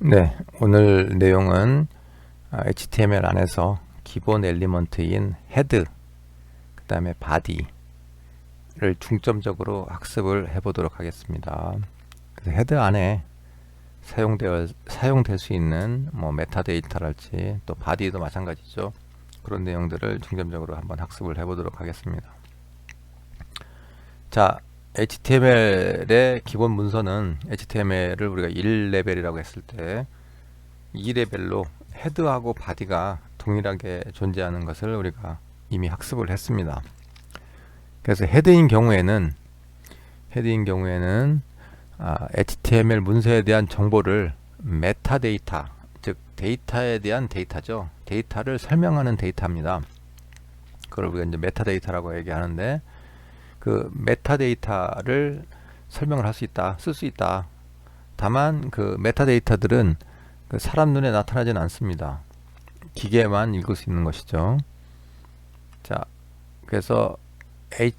네, 오늘 내용은 HTML 안에서 기본 엘리먼트인 헤드, 그 다음에 바디를 중점적으로 학습을 해보도록 하겠습니다. 그래서 헤드 안에 사용될 수 있는 뭐 메타데이터랄지 또 바디도 마찬가지죠. 그런 내용들을 중점적으로 한번 학습을 해보도록 하겠습니다. 자, HTML의 기본 문서는 HTML을 우리가 1레벨이라고 했을 때 2레벨로 헤드하고 바디가 동일하게 존재하는 것을 우리가 이미 학습을 했습니다. 그래서 헤드인 경우에는 HTML 문서에 대한 정보를 메타데이터, 즉 데이터에 대한 데이터죠. 데이터를 설명하는 데이터입니다. 그걸 우리가 이제 메타데이터라고 얘기하는데, 그 메타데이터를 설명을 할 수 있다, 쓸 수 있다. 다만 그 메타데이터들은 그 사람 눈에 나타나지는 않습니다. 기계만 읽을 수 있는 것이죠. 자, 그래서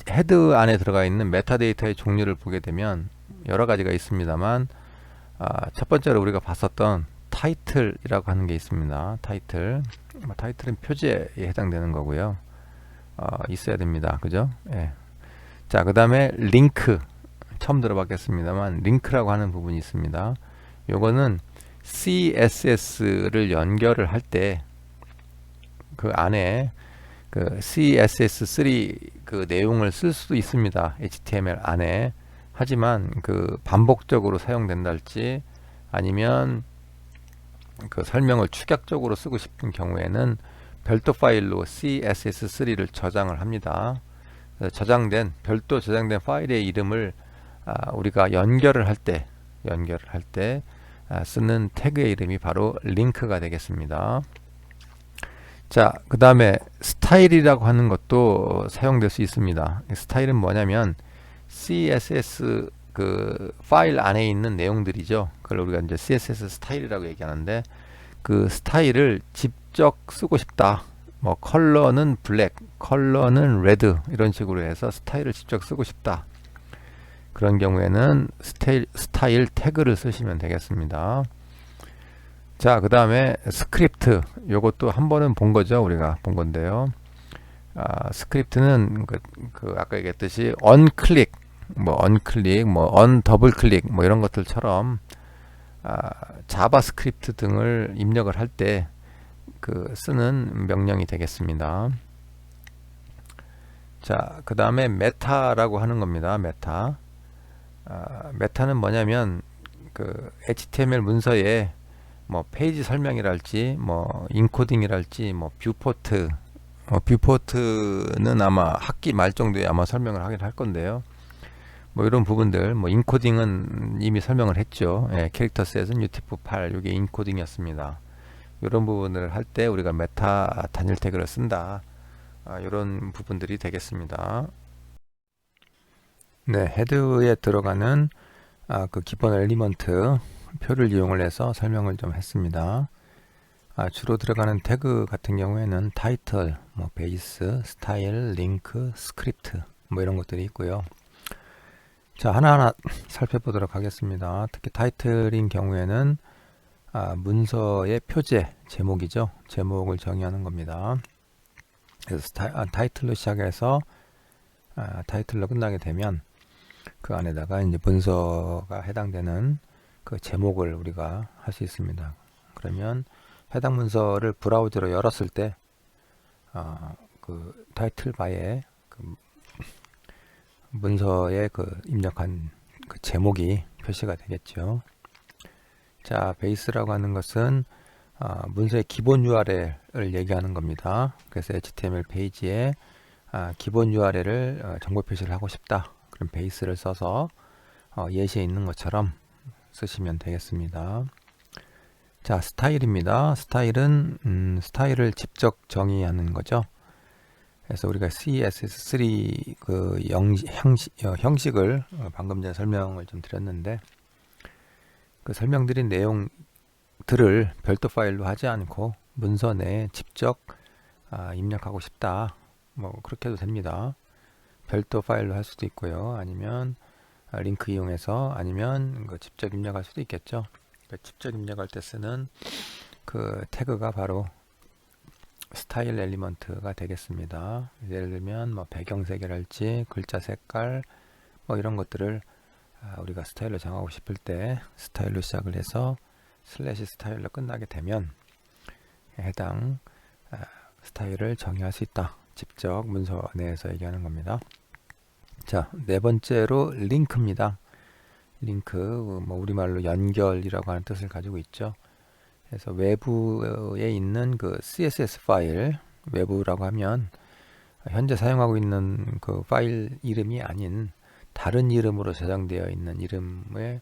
헤드 안에 들어가 있는 메타데이터의 종류를 보게 되면 여러 가지가 있습니다만, 첫 번째로 우리가 봤었던 타이틀이라고 하는 게 있습니다. 타이틀은 표지에 해당되는 거고요. 있어야 됩니다. 그죠? 예. 자, 그 다음에 링크, 처음 들어봤겠습니다만 링크라고 하는 부분이 있습니다. 요거는 CSS를 연결을 할 때 그 안에 그 CSS3 그 내용을 쓸 수도 있습니다. HTML 안에. 하지만 그 반복적으로 사용된다 할지 아니면 그 설명을 축약적으로 쓰고 싶은 경우에는 별도 파일로 CSS3를 저장을 합니다. 별도 저장된 파일의 이름을 우리가 연결을 할 때 쓰는 태그의 이름이 바로 링크가 되겠습니다. 자, 그 다음에 스타일이라고 하는 것도 사용될 수 있습니다. 스타일은 뭐냐면 CSS 그 파일 안에 있는 내용들이죠. 그걸 우리가 이제 CSS 스타일이라고 얘기하는데, 그 스타일을 직접 쓰고 싶다. 뭐 컬러는 블랙, 컬러는 레드, 이런 식으로 해서 스타일을 직접 쓰고 싶다. 그런 경우에는 스타일 태그를 쓰시면 되겠습니다. 자, 그 다음에 스크립트, 요것도 한 번은 본 거죠. 우리가 본 건데요. 스크립트는 아까 얘기했듯이 언클릭, 언더블 클릭, 뭐 이런 것들처럼 자바스크립트 등을 입력을 할 때 쓰는 명령이 되겠습니다. 자, 그 다음에 메타라고 하는 겁니다. 메타는 뭐냐면 그 HTML 문서에 뭐 페이지 설명이랄지 뭐 인코딩이랄지 뭐 뷰포트는 아마 학기 말 정도에 아마 설명을 하긴 할 건데요. 뭐 이런 부분들, 뭐 인코딩은 이미 설명을 했죠. 예, 캐릭터 셋은 UTF-8, 이게 인코딩이었습니다. 이런 부분을 할 때 우리가 메타 단일 태그를 쓴다. 이런 부분들이 되겠습니다. 네, 헤드에 들어가는 그 기본 엘리먼트 표를 이용을 해서 설명을 좀 했습니다. 주로 들어가는 태그 같은 경우에는 타이틀, 뭐 베이스, 스타일, 링크, 스크립트, 뭐 이런 것들이 있고요. 자, 하나하나 살펴보도록 하겠습니다. 특히 타이틀인 경우에는 문서의 표제, 제목이죠. 제목을 정의하는 겁니다. 그래서 타이틀로 시작해서 타이틀로 끝나게 되면 그 안에다가 이제 문서가 해당되는 그 제목을 우리가 할 수 있습니다. 그러면 해당 문서를 브라우저로 열었을 때 그 타이틀 바에 그 문서에 입력한 그 제목이 표시가 되겠죠. 자, 베이스라고 하는 것은 문서의 기본 URL을 얘기하는 겁니다. 그래서 HTML 페이지에 기본 URL을 정보 표시를 하고 싶다. 그럼 베이스를 써서 예시에 있는 것처럼 쓰시면 되겠습니다. 자, 스타일입니다. 스타일은 스타일을 직접 정의하는 거죠. 그래서 우리가 CSS3 그 형식을 방금 전에 설명을 좀 드렸는데, 그 설명드린 내용들을 별도 파일로 하지 않고 문서 내에 직접 입력하고 싶다. 뭐 그렇게 해도 됩니다. 별도 파일로 할 수도 있고요. 아니면 링크 이용해서, 아니면 직접 입력할 수도 있겠죠. 직접 입력할 때 쓰는 그 태그가 바로 스타일 엘리먼트가 되겠습니다. 예를 들면 뭐 배경색이랄지 글자 색깔 뭐 이런 것들을 우리가 스타일로 정하고 싶을 때 스타일로 시작을 해서 슬래시 스타일로 끝나게 되면 해당 스타일을 정의할 수 있다. 직접 문서 내에서 얘기하는 겁니다. 자, 네 번째로 링크입니다. 링크, 뭐 우리말로 연결이라고 하는 뜻을 가지고 있죠. 그래서 외부에 있는 그 CSS 파일, 외부라고 하면 현재 사용하고 있는 그 파일 이름이 아닌 다른 이름으로 저장되어 있는 이름의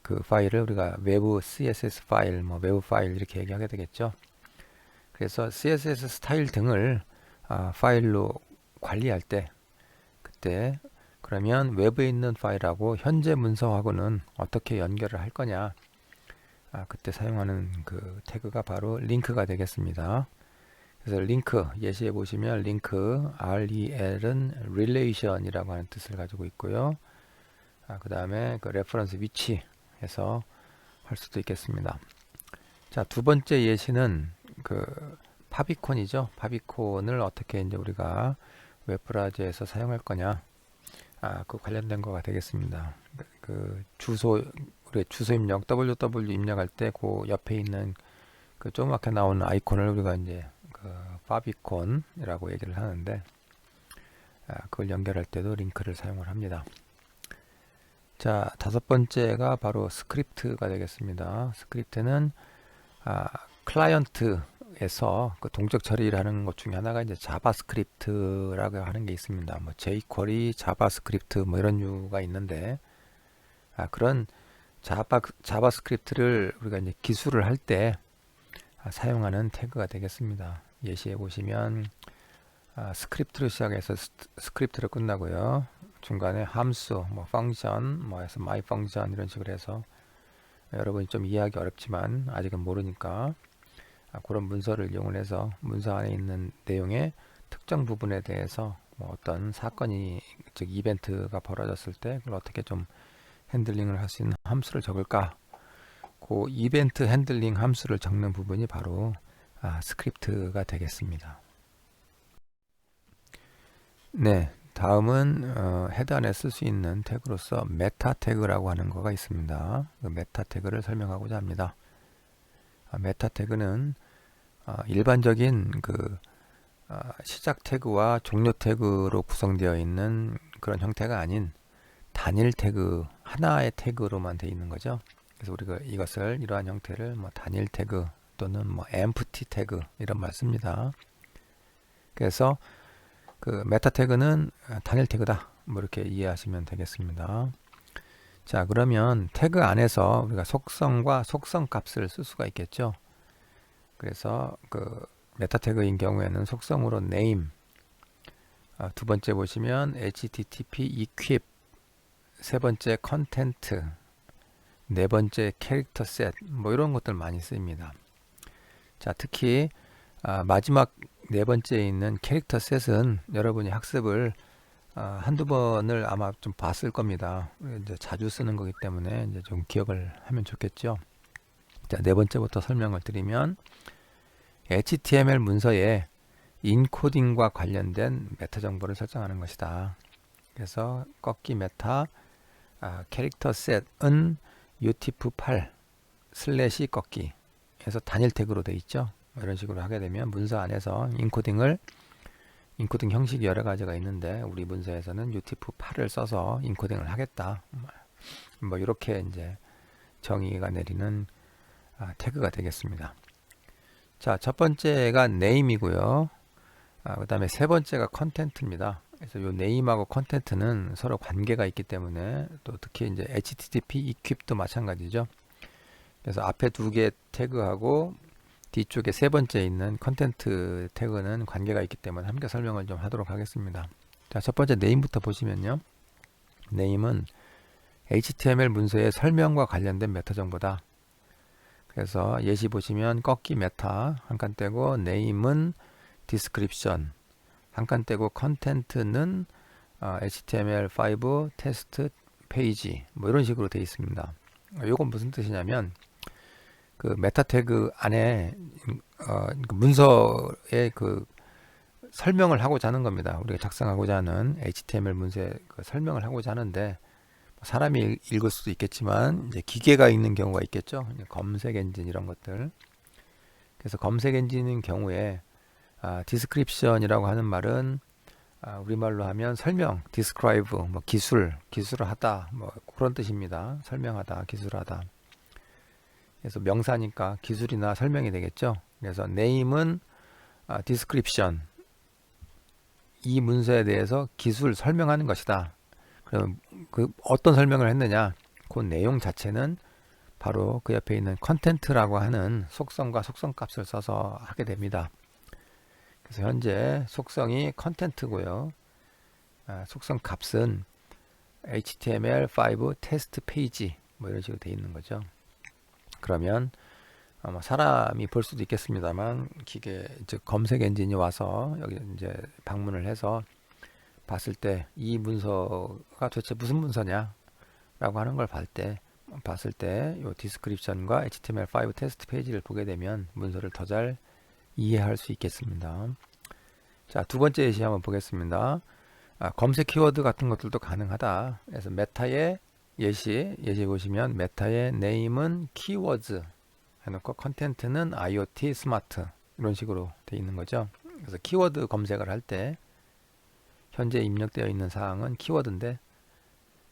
그 파일을 우리가 외부 CSS 파일, 뭐 외부 파일 이렇게 얘기하게 되겠죠. 그래서 CSS 스타일 등을 파일로 관리할 때 그때 그러면 외부에 있는 파일하고 현재 문서하고는 어떻게 연결을 할 거냐, 그때 사용하는 그 태그가 바로 링크가 되겠습니다. 그래서 링크 예시해 보시면 링크 REL은 relation이라고 하는 뜻을 가지고 있고요. 그 다음에 그 레퍼런스 위치 해서 할 수도 있겠습니다. 자, 두 번째 예시는 그 파비콘이죠. 파비콘을 어떻게 이제 우리가 웹브라우저에서 사용할 거냐, 그 관련된 거가 되겠습니다. 그 주소, 우리 주소 입력 www 입력할 때 그 옆에 있는 그 조그맣게 나오는 아이콘을 우리가 이제 그 파비콘이라고 얘기를 하는데, 그걸 연결할 때도 링크를 사용을 합니다. 자, 다섯 번째가 바로 스크립트가 되겠습니다. 스크립트는 클라이언트에서 그 동적 처리를 하는 것 중에 하나가 이제 자바스크립트라고 하는 게 있습니다. 뭐 jQuery, 자바스크립트 뭐 이런 류가 있는데, 그런 자바스크립트를 우리가 이제 기술을 할 때 사용하는 태그가 되겠습니다. 예시해 보시면 스크립트로 시작해서 스크립트로 끝나고요. 중간에 함수, 뭐 펑션, 뭐 해서 my function 이런 식으로 해서 여러분이 좀 이해하기 어렵지만 아직은 모르니까 그런 문서를 이용을 해서 문서 안에 있는 내용의 특정 부분에 대해서 뭐 어떤 사건이, 즉 이벤트가 벌어졌을 때 그걸 어떻게 좀 핸들링을 할 수 있는 함수를 적을까, 그 이벤트 핸들링 함수를 적는 부분이 바로 스크립트가 되겠습니다. 네, 다음은 헤더 안에 쓸 수 있는 태그로서 메타 태그라고 하는 거가 있습니다. 그 메타 태그를 설명하고자 합니다. 메타 태그는 일반적인 그 시작 태그와 종료 태그로 구성되어 있는 그런 형태가 아닌 단일 태그, 하나의 태그로만 되어 있는 거죠. 그래서 우리가 이것을, 이러한 형태를 뭐 단일 태그 또는 뭐 empty 태그 이런 말 씁니다. 그래서 그 메타 태그는 단일 태그다, 뭐 이렇게 이해하시면 되겠습니다. 자, 그러면 태그 안에서 우리가 속성과 속성 값을 쓸 수가 있겠죠. 그래서 그 메타 태그인 경우에는 속성으로 name, 두 번째 보시면 http equip, 세 번째 컨텐트, 네 번째 캐릭터 셋, 뭐 이런 것들 많이 씁니다. 자, 특히 마지막 네 번째에 있는 캐릭터 셋은 여러분이 학습을 한두 번을 아마 좀 봤을 겁니다. 이제 자주 쓰는 거기 때문에 이제 좀 기억을 하면 좋겠죠. 자, 네 번째부터 설명을 드리면 HTML 문서에 인코딩과 관련된 메타 정보를 설정하는 것이다. 그래서 꺾기 메타 캐릭터 셋은 utif8 슬래시 꺾기 해서 단일 태그로 되어 있죠. 이런 식으로 하게 되면 문서 안에서 인코딩 형식이 여러 가지가 있는데 우리 문서에서는 utif8을 써서 인코딩을 하겠다, 뭐 이렇게 이제 정의가 내리는 태그가 되겠습니다. 자, 첫 번째가 name이고요. 그 다음에 세 번째가 컨텐트입니다. 그래서 이 name하고 컨텐트는 서로 관계가 있기 때문에, 또 특히 이제 http equip도 마찬가지죠. 그래서 앞에 두 개 태그하고 뒤쪽에 세 번째 있는 컨텐트 태그는 관계가 있기 때문에 함께 설명을 좀 하도록 하겠습니다. 자, 첫 번째 name부터 보시면요. name은 HTML 문서의 설명과 관련된 메타 정보다. 그래서 예시 보시면 꺾기 메타 한 칸 떼고 name은 description 한 칸 떼고 content는 HTML5 테스트 페이지 뭐 이런 식으로 되어 있습니다. 요건 무슨 뜻이냐면 그 메타 태그 안에 그 문서의 그 설명을 하고자 하는 겁니다. 우리가 작성하고자 하는 HTML 문서의 그 설명을 하고자 하는데 사람이 읽을 수도 있겠지만 이제 기계가 읽는 경우가 있겠죠. 검색 엔진 이런 것들. 그래서 검색 엔진인 경우에 디스크립션이라고 하는 말은 우리말로 하면 설명, describe, 뭐 기술하다, 뭐 그런 뜻입니다. 설명하다, 기술하다. 그래서 명사니까 기술이나 설명이 되겠죠. 그래서 name은 description, 이 문서에 대해서 기술 설명하는 것이다. 그럼 그 어떤 설명을 했느냐? 그 내용 자체는 바로 그 옆에 있는 content라고 하는 속성과 속성값을 써서 하게 됩니다. 그래서 현재 속성이 content고요. 속성 값은 HTML5 테스트 페이지 뭐 이런 식으로 되어 있는 거죠. 그러면 사람이 볼 수도 있겠습니다만 기계 즉 검색 엔진이 와서 여기 이제 방문을 해서 봤을 때 이 문서가 도대체 무슨 문서냐 라고 하는 걸 봤을 때 이 디스크립션과 HTML5 테스트 페이지를 보게 되면 문서를 더 잘 이해할 수 있겠습니다. 자, 두 번째 예시 한번 보겠습니다. 검색 키워드 같은 것들도 가능하다. 그래서 메타의 예시 보시면 메타의 name은 keywords 해놓고 컨텐트는 IoT 스마트 이런 식으로 되어 있는 거죠. 그래서 키워드 검색을 할 때 현재 입력되어 있는 사항은 키워드인데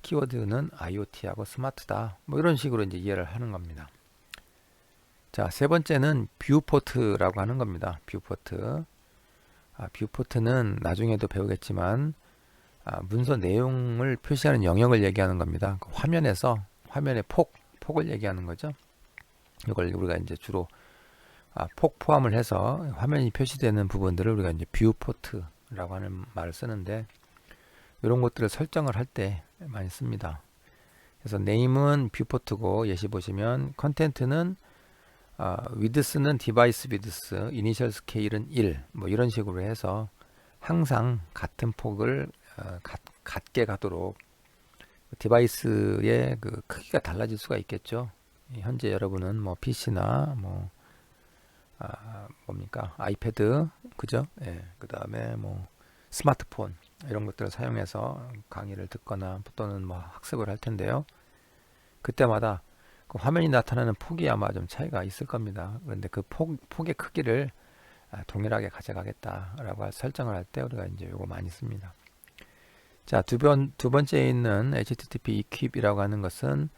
키워드는 IoT하고 스마트다. 뭐 이런 식으로 이제 이해를 하는 겁니다. 자, 세 번째는 뷰포트라고 하는 겁니다. 뷰포트. 뷰포트는 나중에도 배우겠지만 문서 내용을 표시하는 영역을 얘기하는 겁니다. 그 화면의 폭을 얘기하는 거죠. 이걸 우리가 이제 주로 폭 포함을 해서 화면이 표시되는 부분들을 우리가 이제 뷰포트라고 하는 말을 쓰는데 이런 것들을 설정을 할 때 많이 씁니다. 그래서 name은 뷰포트고 예시 보시면 컨텐트는 width는 디바이스 width, 이니셜 스케일은 1, 뭐 이런 식으로 해서 항상 같은 폭을 같게 가도록 디바이스의 그 크기가 달라질 수가 있겠죠. 현재 여러분은 뭐 PC나 뭐 뭡니까 아이패드 그죠? 예, 그 다음에 뭐 스마트폰 이런 것들을 사용해서 강의를 듣거나 또는 뭐 학습을 할 텐데요. 그때마다 그 화면이 나타나는 폭이 아마 좀 차이가 있을 겁니다. 그런데 그 폭의 크기를 동일하게 가져가겠다라고 설정을 할 때 우리가 이제 요거 많이 씁니다. 자, 두 번째에 있는 HTTP equip이라고 하는 것은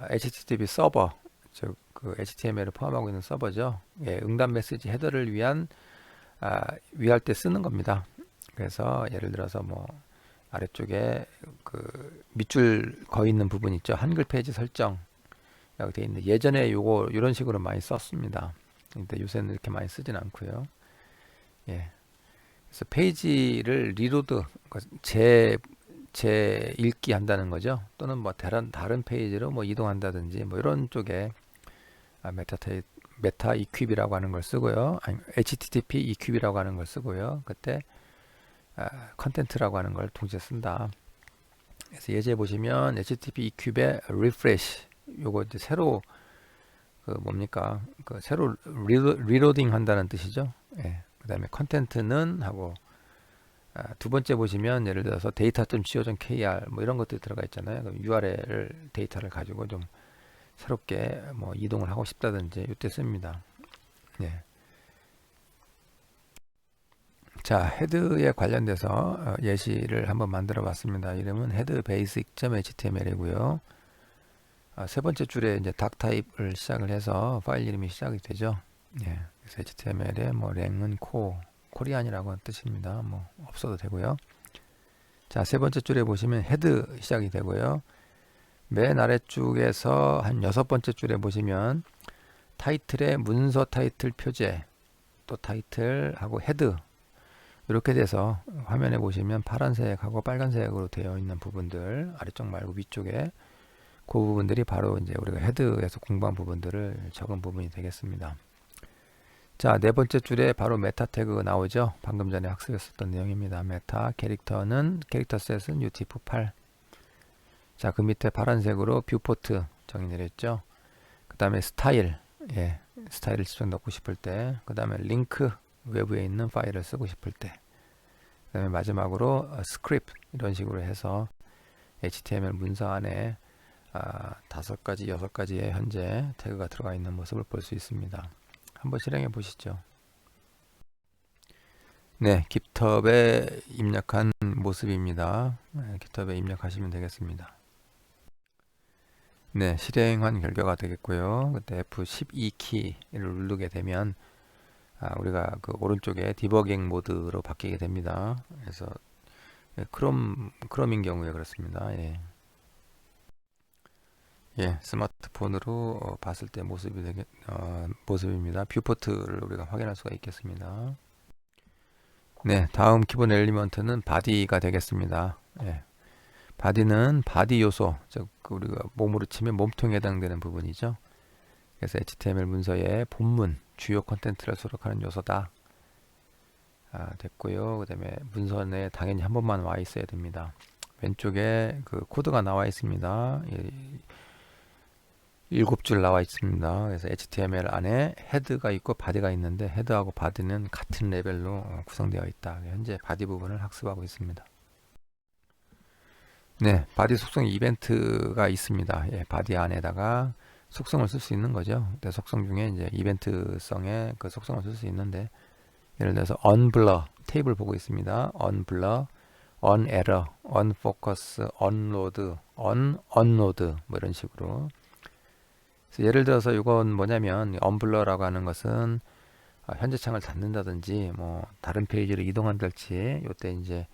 HTTP 서버, 즉 그 HTML을 포함하고 있는 서버죠. 예, 응답 메시지 헤더를 위할 때 쓰는 겁니다. 그래서 예를 들어서 뭐 아래쪽에 그 밑줄 거 있는 부분 있죠. 한글 페이지 설정 라고 되어 있는데 예전에 요거 이런 식으로 많이 썼습니다. 근데 요새는 이렇게 많이 쓰진 않고요. 예. 그래서 페이지를 리로드 읽기 한다는 거죠. 또는 뭐 다른 페이지로 뭐 이동한다든지 뭐 이런 쪽에 메타 equip이라고 하는 걸 쓰고요. 아니, HTTP equip이라고 하는 걸 쓰고요. 그때 컨텐트라고 하는 걸 동시에 쓴다. 그래서 예제 보시면 HTTP equip의 refresh 요거 이제 새로 그 뭡니까 그 새로 리로딩 한다는 뜻이죠. 예. 그 다음에 컨텐트는 하고 두 번째 보시면 예를 들어서 data.co.kr 뭐 이런 것들이 들어가 있잖아요. 그럼 URL 데이터를 가지고 좀 새롭게 뭐 이동을 하고 싶다든지 이때 씁니다. 예. 자, 헤드에 관련돼서 예시를 한번 만들어 봤습니다. 이름은 headbasic.html이고요. 세 번째 줄에 이제 닥 타입을 시작을 해서 파일 이름이 시작이 되죠. 예. 그래서 HTML에 뭐 랭은 코리안이라고 하는 뜻입니다. 뭐 없어도 되고요. 자, 세 번째 줄에 보시면 헤드 시작이 되고요. 맨 아래쪽에서 한 여섯 번째 줄에 보시면 타이틀의 문서 타이틀 표제 또 타이틀하고 헤드 이렇게 돼서 화면에 보시면 파란색하고 빨간색으로 되어 있는 부분들 아래쪽 말고 위쪽에 그 부분들이 바로 이제 우리가 헤드에서 공부한 부분들을 적은 부분이 되겠습니다. 자, 네 번째 줄에 바로 메타 태그가 나오죠. 방금 전에 학습했었던 내용입니다. 메타 캐릭터는 캐릭터 셋은 UTF-8. 자, 그 밑에 파란색으로 뷰포트 정의 내렸죠. 그 다음에 스타일, 예, 스타일을 직접 넣고 싶을 때, 그 다음에 링크, 외부에 있는 파일을 쓰고 싶을 때, 그 다음에 마지막으로 스크립트, 이런 식으로 해서 HTML 문서 안에 5가지, 6가지의 현재 태그가 들어가 있는 모습을 볼 수 있습니다. 한번 실행해 보시죠. 네, 깃허브에 입력한 모습입니다. 네, 깃허브에 입력하시면 되겠습니다. 네, 실행한 결과가 되겠고요. 그때 F12 키를 누르게 되면 우리가 그 오른쪽에 디버깅 모드로 바뀌게 됩니다. 그래서 크롬인 경우에 그렇습니다. 예. 예, 스마트폰으로 봤을 때 모습입니다. 뷰포트를 우리가 확인할 수가 있겠습니다. 네, 다음 기본 엘리먼트는 바디가 되겠습니다. 예, 바디는 바디 요소, 즉 우리가 몸으로 치면 몸통에 해당되는 부분이죠. 그래서 HTML 문서의 본문, 주요 콘텐츠를 수록하는 요소다. 됐고요. 그 다음에 문서 내에 당연히 한 번만 와 있어야 됩니다. 왼쪽에 그 코드가 나와 있습니다. 7줄 나와 있습니다. 그래서 HTML 안에 헤드가 있고 바디가 있는데 헤드하고 바디는 같은 레벨로 구성되어 있다. 현재 바디 부분을 학습하고 있습니다. 네, 바디 속성 이벤트가 있습니다. 예, 바디 안에다가 속성을 쓸 수 있는 거죠. 근데 속성 중에 이제 이벤트성의 그 속성을 쓸 수 있는데 예를 들어서 unblur 테이블 보고 있습니다. unblur, unerror, unfocus, unload, unload 뭐 이런 식으로. 그래서 예를 들어서 이건 뭐냐면 unblur라고 하는 것은 현재 창을 닫는다든지 뭐 다른 페이지로 이동한달지 요때 이제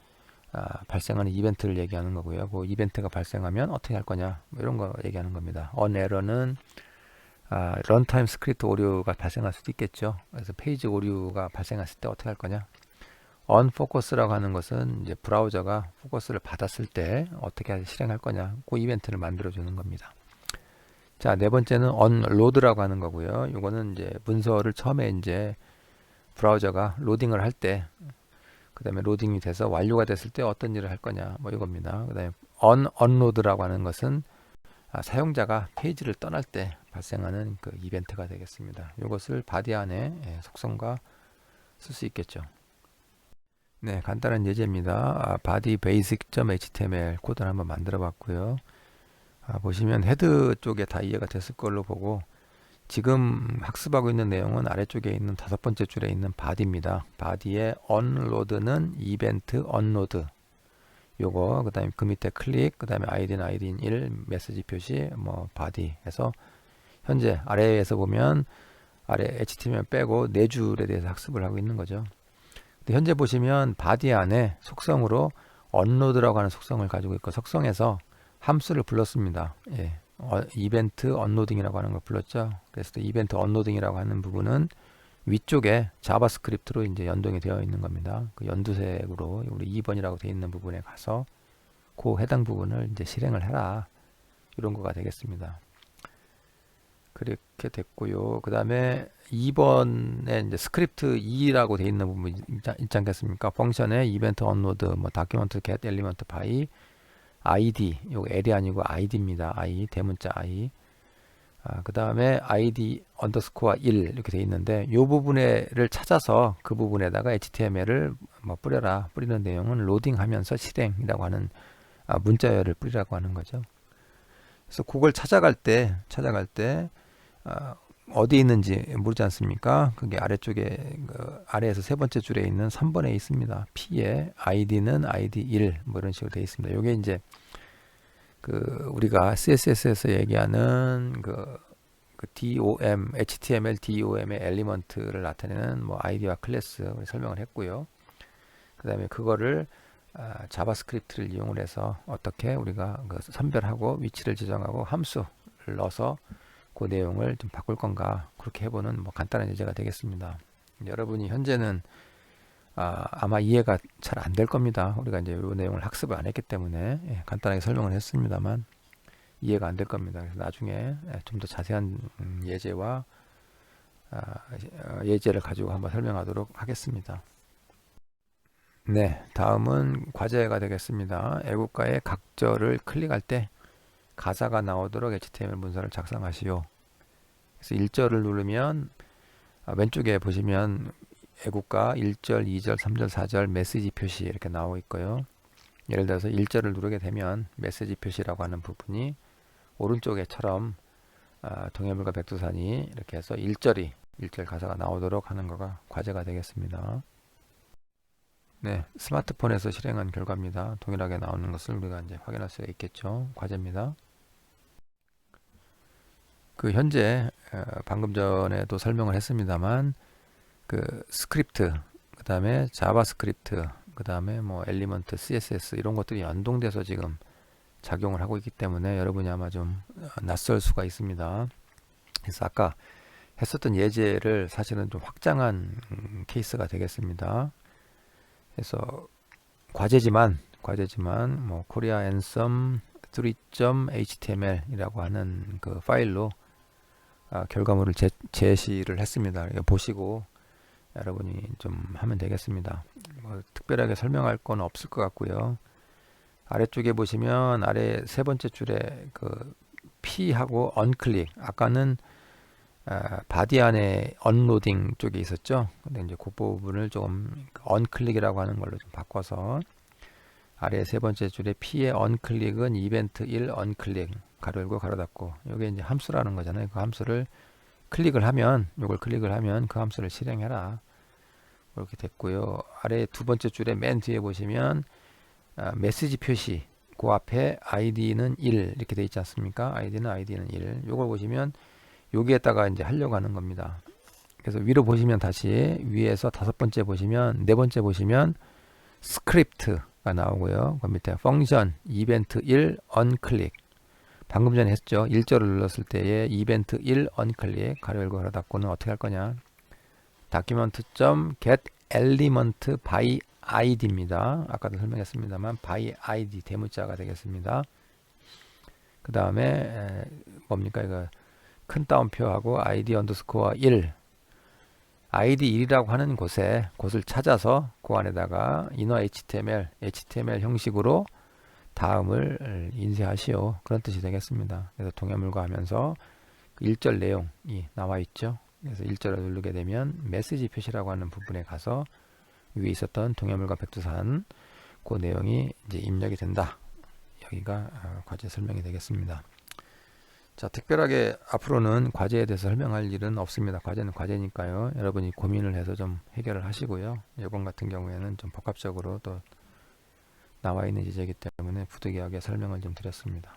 발생하는 이벤트를 얘기하는 거고요. 그 이벤트가 발생하면 어떻게 할 거냐 뭐 이런 거 얘기하는 겁니다. unerror는 런타임 스크립트 오류가 발생할 수도 있겠죠. 그래서 페이지 오류가 발생했을 때 어떻게 할 거냐. unfocus라고 하는 것은 이제 브라우저가 포커스를 받았을 때 어떻게 실행할 거냐. 그 이벤트를 만들어 주는 겁니다. 자, 네 번째는 unload라고 하는 거고요. 이거는 이제 문서를 처음에 이제 브라우저가 로딩을 할 때, 그 다음에 로딩이 돼서 완료가 됐을 때 어떤 일을 할 거냐, 뭐 이겁니다. 그 다음에 unload라고 하는 것은 사용자가 페이지를 떠날 때 발생하는 그 이벤트가 되겠습니다. 이것을 바디 안에 속성과 쓸 수 있겠죠. 네, 간단한 예제입니다. body basic.html 코드를 한번 만들어 봤고요. 보시면 헤드 쪽에 다 이해가 됐을 걸로 보고 지금 학습하고 있는 내용은 아래쪽에 있는 5번째 줄에 있는 body입니다. body의 unload는 이벤트 unload 요거 그 다음에 그 밑에 클릭 그 다음에 id는 id인 1 메시지 표시 뭐 body 해서 현재 아래에서 보면 아래 HTML 빼고 4줄에 대해서 학습을 하고 있는 거죠. 근데 현재 보시면 body 안에 속성으로 unload라고 하는 속성을 가지고 있고 속성에서 함수를 불렀습니다. 예. 이벤트 언로딩이라고 하는 걸 불렀죠. 그래서 이벤트 언로딩이라고 하는 부분은 위쪽에 자바스크립트로 이제 연동이 되어 있는 겁니다. 그 연두색으로 우리 2번이라고 되어 있는 부분에 가서 그 해당 부분을 이제 실행을 해라. 이런 거가 되겠습니다. 그렇게 됐고요. 그 다음에 2번에 이제 스크립트 2라고 되어 있는 부분 있지 않겠습니까? 펑션에 이벤트 언로드, 뭐 다큐멘트 get element by id, 요거 L이 아니고 id입니다. i, 대문자 i. 그 다음에 id 언더스코어 1 이렇게 되어 있는데 이 부분을 찾아서 그 부분에다가 HTML을 뭐 뿌리는 내용은 로딩하면서 실행이라고 하는 문자열을 뿌리라고 하는 거죠. 그래서 그걸 찾아갈 때 어디 있는지 모르지 않습니까? 그게 아래쪽에 아래에서 세 번째 줄에 있는 3번에 있습니다. P에 id는 id 1 뭐 이런 식으로 되어 있습니다. 요게 이제 우리가 CSS에서 얘기하는 DOM, HTML DOM의 엘리먼트를 나타내는 뭐 id와 클래스 설명을 했고요. 그 다음에 그거를 자바스크립트를 이용을 해서 어떻게 우리가 선별하고 위치를 지정하고 함수를 넣어서 그 내용을 좀 바꿀 건가 그렇게 해보는 뭐 간단한 예제가 되겠습니다. 여러분이 현재는 아마 이해가 잘 안 될 겁니다. 우리가 이제 이 내용을 학습을 안 했기 때문에 간단하게 설명을 했습니다만 이해가 안 될 겁니다. 그래서 나중에 좀 더 자세한 예제와 예제를 가지고 한번 설명하도록 하겠습니다. 네, 다음은 과제가 되겠습니다. 애국가의 각절을 클릭할 때 가사가 나오도록 HTML 문서를 작성하시오. 그래서 1절을 누르면 왼쪽에 보시면 애국가 1절, 2절, 3절, 4절 메시지 표시 이렇게 나오고 있고요. 예를 들어서 1절을 누르게 되면 메시지 표시라고 하는 부분이 오른쪽에처럼 동해물과 백두산이 이렇게 해서 1절 가사가 나오도록 하는 거가 과제가 되겠습니다. 네, 스마트폰에서 실행한 결과입니다. 동일하게 나오는 것을 우리가 이제 확인할 수가 있겠죠. 과제입니다. 그 현재 방금 전에도 설명을 했습니다만 그 스크립트, 그 다음에 자바스크립트, 그 다음에 뭐 엘리먼트, CSS 이런 것들이 연동돼서 지금 작용을 하고 있기 때문에 여러분이 아마 좀 낯설 수가 있습니다. 그래서 아까 했었던 예제를 사실은 좀 확장한 케이스가 되겠습니다. 그래서 과제지만 뭐 코리아 앤썸 3.html 이라고 하는 그 파일로 결과물을 제시를 했습니다. 이거 보시고 여러분이 좀 하면 되겠습니다. 뭐 특별하게 설명할 건 없을 것 같고요. 아래쪽에 보시면 아래 세 번째 줄에 그 P하고 언클릭, 아까는 바디 안에 언로딩 쪽에 있었죠. 근데 이제 그 부분을 좀 언클릭이라고 하는 걸로 좀 바꿔서 아래 세 번째 줄에 P의 언클릭은 이벤트 1 언클릭 가로 열고 가로 닫고, 이게 이제 함수라는 거잖아요. 그 함수를 클릭을 하면, 요걸 클릭을 하면 그 함수를 실행해라. 이렇게 됐고요. 아래 두 번째 줄에 맨 뒤에 보시면 메시지 표시, 그 앞에 id는 1 이렇게 돼 있지 않습니까? id는 1. 요걸 보시면 여기에다가 이제 하려고 하는 겁니다. 그래서 위로 보시면 다시 위에서 다섯 번째 보시면, 네 번째 보시면 스크립트가 나오고요. 그 밑에 펑션 이벤트 1 언클릭, 방금 전에 했죠. 1절을 눌렀을 때에 이벤트 1 언클릭 가로 열고 가로 닫고는 어떻게 할 거냐, document.get element by id입니다. 아까도 설명했습니다만 by id 대문자가 되겠습니다. 그 다음에 뭡니까, 이거 큰 따옴표하고 id 언더스코어 1, id 1이라고 하는 곳을 찾아서 그 안에다가 inner HTML 형식으로 다음을 인쇄하시오, 그런 뜻이 되겠습니다. 그래서 동해물과 하면서 1절 내용이 나와 있죠. 그래서 1절을 누르게 되면 메시지 표시라고 하는 부분에 가서 위에 있었던 동해물과 백두산 그 내용이 이제 입력이 된다. 여기가 과제 설명이 되겠습니다. 자, 특별하게 앞으로는 과제에 대해서 설명할 일은 없습니다. 과제는 과제니까요. 여러분이 고민을 해서 좀 해결을 하시고요. 이번 같은 경우에는 좀 복합적으로 또 나와 있는 예제이기 때문에 부득이하게 설명을 좀 드렸습니다.